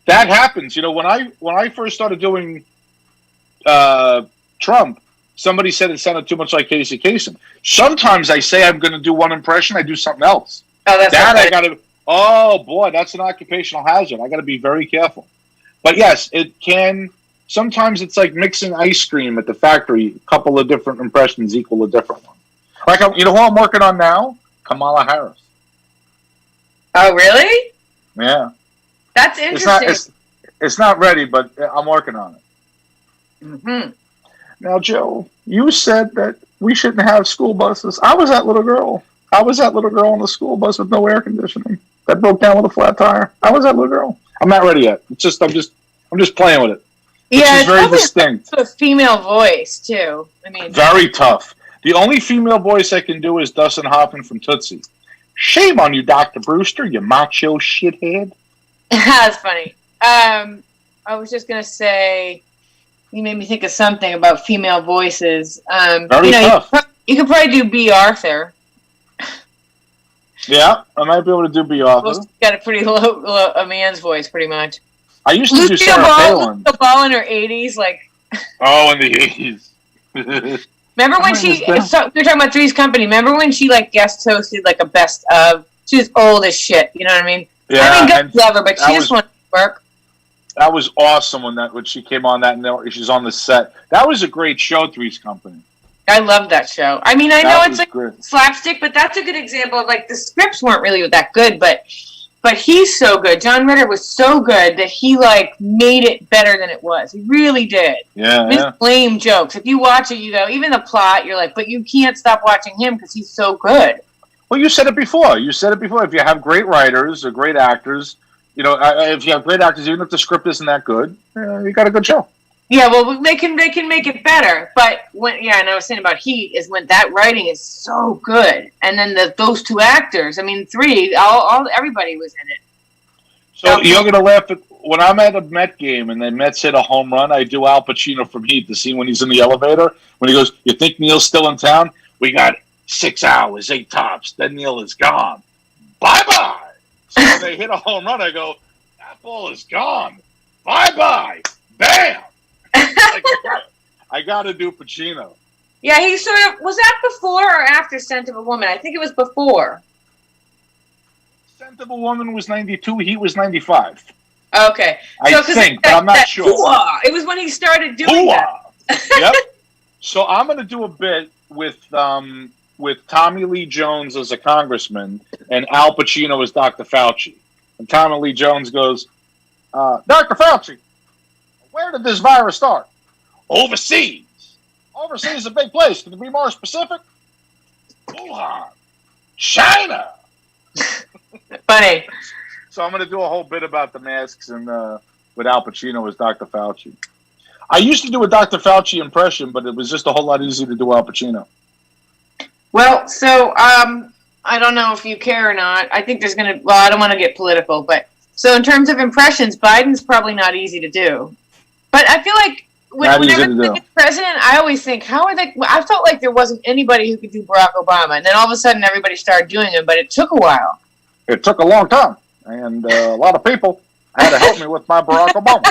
that happens. When I first started doing Trump, somebody said it sounded too much like Casey Kasem. Sometimes I say I'm going to do one impression, I do something else. Oh, that's I got to. Oh boy, that's an occupational hazard. I got to be very careful. But yes, it can. Sometimes it's like mixing ice cream at the factory. A couple of different impressions equal a different one. Like, who I'm working on now? Kamala Harris. Oh, really? Yeah. That's interesting. It's not ready, but I'm working on it. Mm-hmm. Now, Joe, you said that we shouldn't have school buses. I was that little girl. on the school bus with no air conditioning that broke down with a flat tire. I was that little girl. I'm not ready yet. It's just I'm just playing with it. Yeah, it's very distinct. A female voice too. I mean, very tough. The only female voice I can do is Dustin Hoffman from Tootsie. Shame on you, Dr. Brewster, you macho shithead. That's funny. I was just gonna say, you made me think of something about female voices. Very tough. You could probably do B. Arthur. Yeah, I might be able to do B. Arthur. Got a pretty low a man's voice, pretty much. I used to do Sarah Palin. Lucille Ball in her 80s, like. Oh, in the 80s. Remember when we were talking about Three's Company. Remember when she guest hosted a best of? She was old as shit. You know what I mean? Yeah. I mean, God love her, but she just wanted to work. That was awesome when she came on that. And she's on the set. That was a great show, Three's Company. I love that show. I mean, I know it's great. Slapstick, but that's a good example of the scripts weren't really that good, but he's so good. John Ritter was so good that he made it better than it was. He really did. Yeah. His lame jokes. If you watch it, you go, even the plot, you're like, but you can't stop watching him because he's so good. Well, you said it before. If you have great writers or great actors, if you have great actors, even if the script isn't that good, you got a good show. Yeah, well, they can make it better, but and I was saying about Heat is when that writing is so good, and then those two actors, I mean, everybody was in it. So you're gonna laugh at when I'm at a Met game and the Mets hit a home run. I do Al Pacino from Heat, the scene when he's in the elevator when he goes, "You think Neil's still in town? We got 6 hours, 8 tops. Then Neil is gone. Bye bye." So when they hit a home run, I go, "That ball is gone. Bye bye." Bam. I got to do Pacino. Yeah, he sort of was that before or after Scent of a Woman? I think it was before. Scent of a Woman was 92. He was 95. Okay, I think, but I'm not sure. It was when he started doing that. Yep. So I'm going to do a bit with Tommy Lee Jones as a congressman and Al Pacino as Dr. Fauci. And Tommy Lee Jones goes, Dr. Fauci, where did this virus start? Overseas. Overseas is a big place. Can you be more specific? Wuhan. China. Funny. So I'm going to do a whole bit about the masks and with Al Pacino as Dr. Fauci. I used to do a Dr. Fauci impression, but it was just a whole lot easier to do Al Pacino. Well, so I don't know if you care or not. I think there's going to, well, I don't want to get political, but so in terms of impressions, Biden's probably not easy to do. But I feel like whenever the president, I always think, how are they? I felt like there wasn't anybody who could do Barack Obama, and then all of a sudden everybody started doing him, but it took a while. It took a long time, and a lot of people had to help me with my Barack Obama.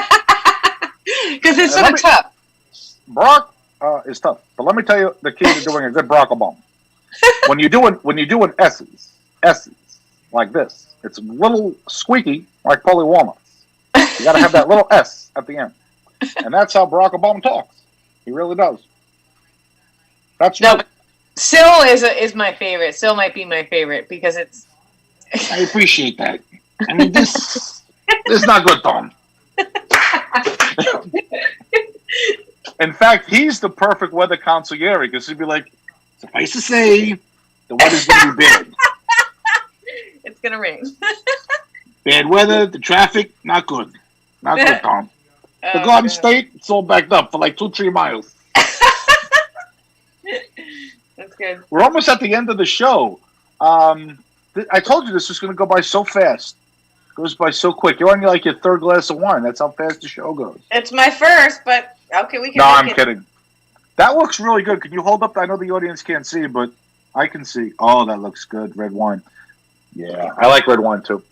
Because it's sort of tough. Barack is tough, but let me tell you the key to doing a good Barack Obama. When you do an S's like this, it's a little squeaky like Polly Walnuts. You got to have that little S at the end, and that's how Barack Obama talks. He really does. That's no. Syl is my favorite. Syl might be my favorite because it's. I appreciate that. I mean, this is not good, Tom. In fact, he's the perfect weather consigliere because he'd be like, suffice to say, the weather's going to be bad. It's going to rain. Bad weather, the traffic, not good. Not good, Tom. The Garden State, it's all backed up for like 2-3 miles. That's good. We're almost at the end of the show. I told you this was going to go by so fast. It goes by so quick. You're on like your third glass of wine. That's how fast the show goes. It's my first, but okay, we can. No, I'm kidding. That looks really good. Can you hold up? I know the audience can't see, but I can see. Oh, that looks good. Red wine. Yeah, I like red wine too.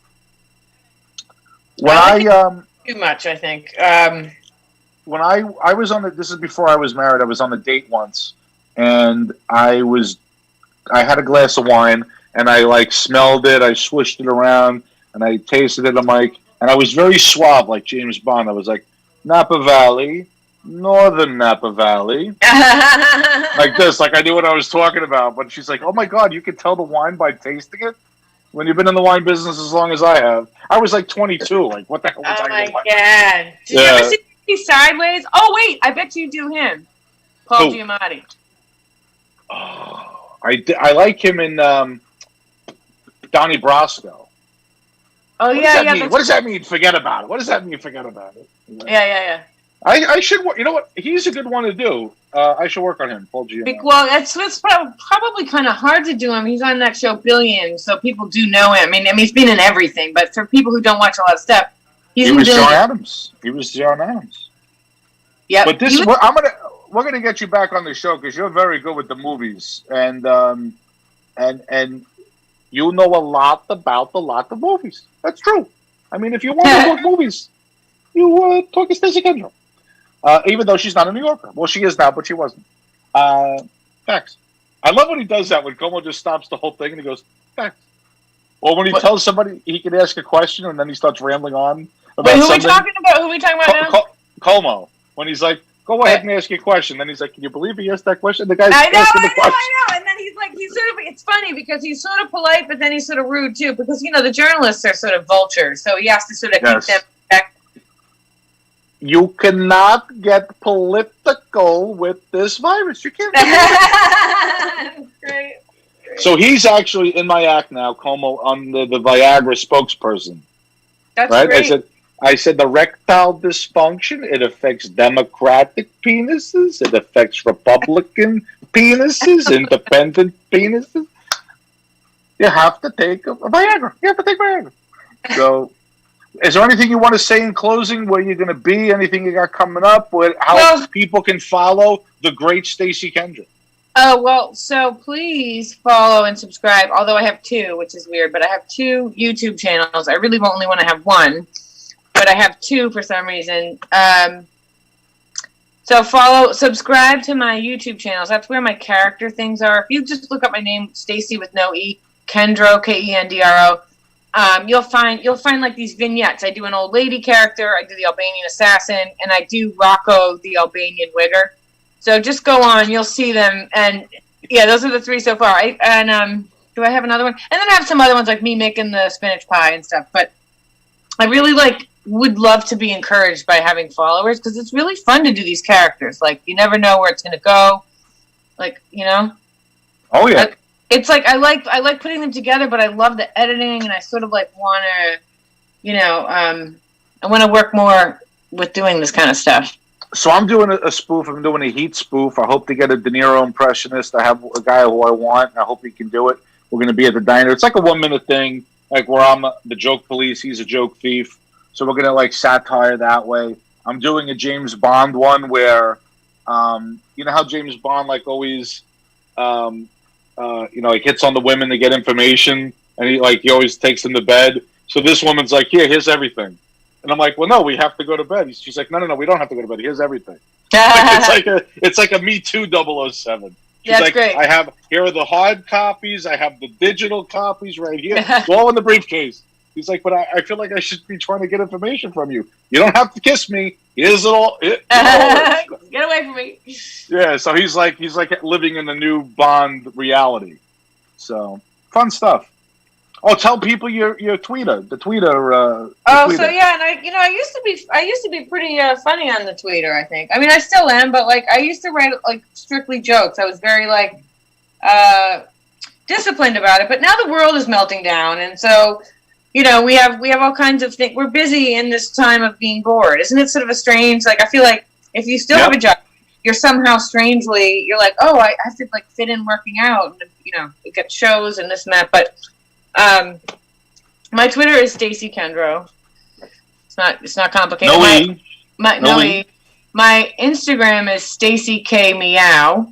When too much, I think. When I was on this is before I was married. I was on a date once, and I had a glass of wine, and I like smelled it. I swished it around, and I tasted it. I'm like, and I was very suave, like James Bond. I was like, Napa Valley. Northern Napa Valley. Like this, like I knew what I was talking about. But she's like, oh my God, you can tell the wine by tasting it? When you've been in the wine business as long as I have. I was like 22. Like, what the hell was I my God. Did you ever see Sideways? Oh, wait, I bet you do him. Paul Giamatti. Oh, I like him in Donnie Brasco. Oh, yeah. What does that mean? Forget about it. What does that mean? Forget about it. Yeah. I should. You know what? He's a good one to do. I should work on him, Paul Giamatti. Well, it's probably kind of hard to do him. He's on that show Billions, so people do know him. I mean, he's been in everything. But for people who don't watch a lot of stuff, he was John Adams. He was John Adams. Yeah. But we're gonna get you back on the show because you're very good with the movies, and you know a lot about a lot of movies. That's true. I mean, if you want to talk movies, you talk to Stacy Kendro. Even though she's not a New Yorker. Well, she is now, but she wasn't. Facts. I love when he does that, when Como just stops the whole thing and he goes, facts. Or when he tells somebody he can ask a question and then he starts rambling on about Wait, who something. Who are we talking about now? Como. When he's like, go ahead and ask your question. Then he's like, can you believe he asked that question? The guy's asking the question. I know. And then he's like, it's funny because he's sort of polite, but then he's sort of rude too. Because, the journalists are sort of vultures. So he has to sort of keep them back. You cannot get political with this virus. You can't. Great. So he's actually in my act now, Como, on the Viagra spokesperson. That's right? great. I said the erectile dysfunction, it affects Democratic penises, it affects Republican penises, independent penises. You have to take a Viagra. You have to take Viagra. So, is there anything you want to say in closing? Where you're going to be? Anything you got coming up? How people can follow the great Stacy Kendro? So please follow and subscribe. Although I have 2, which is weird, but I have 2 YouTube channels. I really only want to have 1, but I have 2 for some reason. So subscribe to my YouTube channels. That's where my character things are. If you just look up my name, Stacy with no E, Kendro, Kendro. You'll find like these vignettes. I do an old lady character, I do the Albanian assassin, and I do Rocco the Albanian wigger. So just go on, you'll see them, and yeah, those are the 3 so far. Do I have another one? And then I have some other ones like me making the spinach pie and stuff. But I really would love to be encouraged by having followers because it's really fun to do these characters. Like you never know where it's gonna go. Like Oh yeah. It's like I like putting them together, but I love the editing, and I sort of want to, I want to work more with doing this kind of stuff. So I'm doing a spoof. I'm doing a Heat spoof. I hope to get a De Niro impressionist. I have a guy who I want. I hope he can do it. We're going to be at the diner. It's like a 1 minute thing, like where I'm the joke police, he's a joke thief. So we're going to satire that way. I'm doing a James Bond one where, you know how James Bond always, hits on the women to get information, and he always takes them to bed. So this woman's like, here's everything. And I'm like, well, no, we have to go to bed. She's like, no, we don't have to go to bed. Here's everything. It's like a Me Too 007. She's That's like, great. here are the hard copies. I have the digital copies right here. It's all in the briefcase. He's like, but I feel like I should be trying to get information from you. You don't have to kiss me. Here's it all. Get away from me. Yeah, so he's like living in the new Bond reality. So fun stuff. Oh, tell people your Twitter, the Twitter. So yeah, and I used to be pretty funny on the Twitter. I think. I mean, I still am, but I used to write strictly jokes. I was very disciplined about it. But now the world is melting down, and so we have all kinds of things. We're busy in this time of being bored, isn't it? Sort of a strange. I feel like if you still have a job, you're somehow strangely you're oh, I have to fit in working out, and get shows and this and that, but. My Twitter is Stacy Kendro. It's not complicated. No E. My Instagram is Stacy K Meow.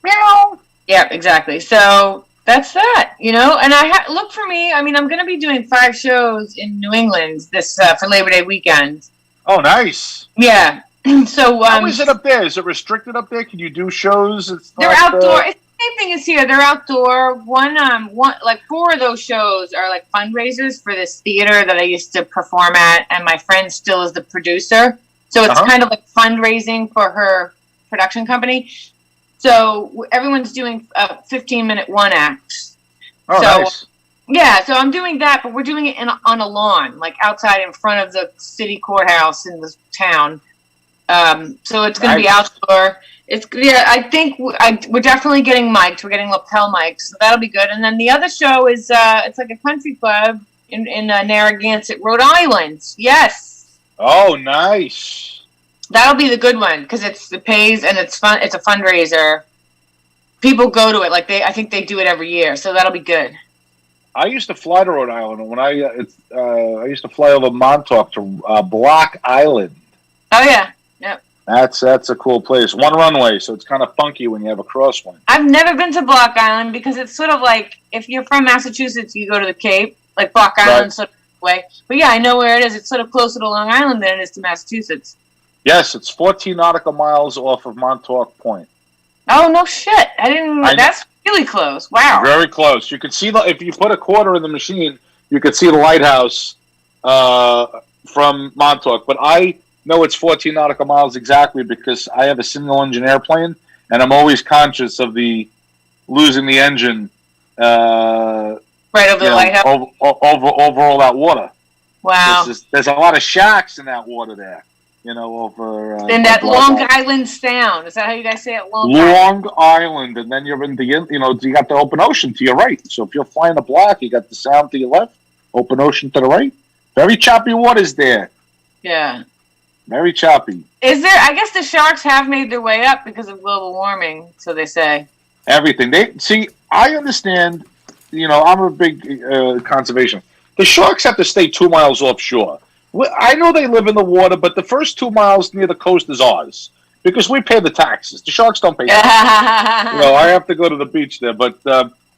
Meow. Yeah, exactly. So that's that. And look for me. I mean, I'm going to be doing 5 shows in New England this for Labor Day weekend. Oh, nice. Yeah. So how is it up there? Is it restricted up there? Can you do shows? They're outdoor. Same thing is here. They're outdoor. One 4 of those shows are fundraisers for this theater that I used to perform at, and my friend still is the producer. So it's kind of fundraising for her production company. So everyone's doing a 15-minute one act. Oh, nice. Yeah, so I'm doing that, but we're doing it on a lawn, outside in front of the city courthouse in the town. So it's going to be outdoor. I think we're definitely getting mic'd. We're getting lapel mics, so that'll be good. And then the other show is it's like a country club in Narragansett, Rhode Island. Yes. Oh, nice. That'll be the good one because it pays and it's fun. It's a fundraiser. People go to it I think they do it every year, so that'll be good. I used to fly to Rhode Island when I used to fly over Montauk to Block Island. Oh yeah. Yep. That's a cool place. One runway, so it's kind of funky when you have a crosswind. I've never been to Block Island because it's sort of if you're from Massachusetts, you go to the Cape, Block Island sort of way. But yeah, I know where it is. It's sort of closer to Long Island than it is to Massachusetts. Yes, it's 14 nautical miles off of Montauk Point. Oh, no shit. That's really close. Wow. Very close. You can see, if you put a quarter in the machine, you could see the lighthouse from Montauk. But I know it's 14 nautical miles exactly because I have a single engine airplane, and I'm always conscious of losing the engine right over the lighthouse? Over all that water. Wow. There's a lot of shacks in that water there. Over in that Long Island Sound. Is that how you guys say it? Long Island, and then you're in the you got the open ocean to your right. So if you're flying a block, you got the Sound to your left, open ocean to the right. Very choppy waters there. Yeah. Very choppy. Is there? I guess the sharks have made their way up because of global warming, so they say. Everything. I understand. I'm a big conservation. The sharks have to stay 2 miles offshore. I know they live in the water, but the first 2 miles near the coast is ours because we pay the taxes. The sharks don't pay taxes. I have to go to the beach there. But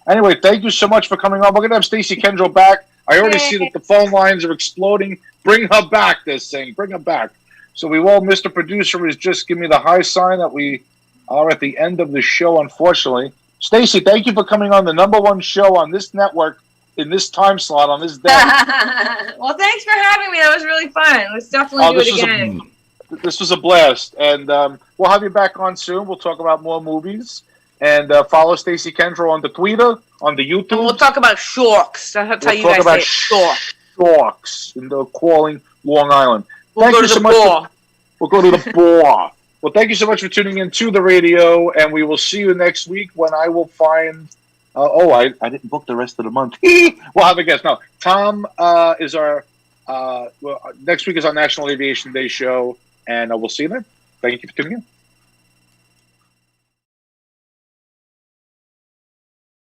anyway, thank you so much for coming on. We're going to have Stacy Kendro back. I already see that the phone lines are exploding. Bring her back, they're saying. Bring her back. So Mr. Producer is just giving me the high sign that we are at the end of the show, unfortunately. Stacy, thank you for coming on the #1 show on this network in this time slot on this day. Well, thanks for having me. That was really fun. Let's definitely do it again. This was a blast. And we'll have you back on soon. We'll talk about more movies. And follow Stacy Kendro on the Twitter, on the YouTube. And we'll talk about sharks. That's how you guys say sharks. Storks in the calling Long Island. We'll go to the ball. We'll go to the bar. Well, thank you so much for tuning in to the radio, and we will see you next week when I will find. I didn't book the rest of the month. We'll have a guest. No, Tom is our. Next week is our National Aviation Day show, and we'll see you then. Thank you for tuning in.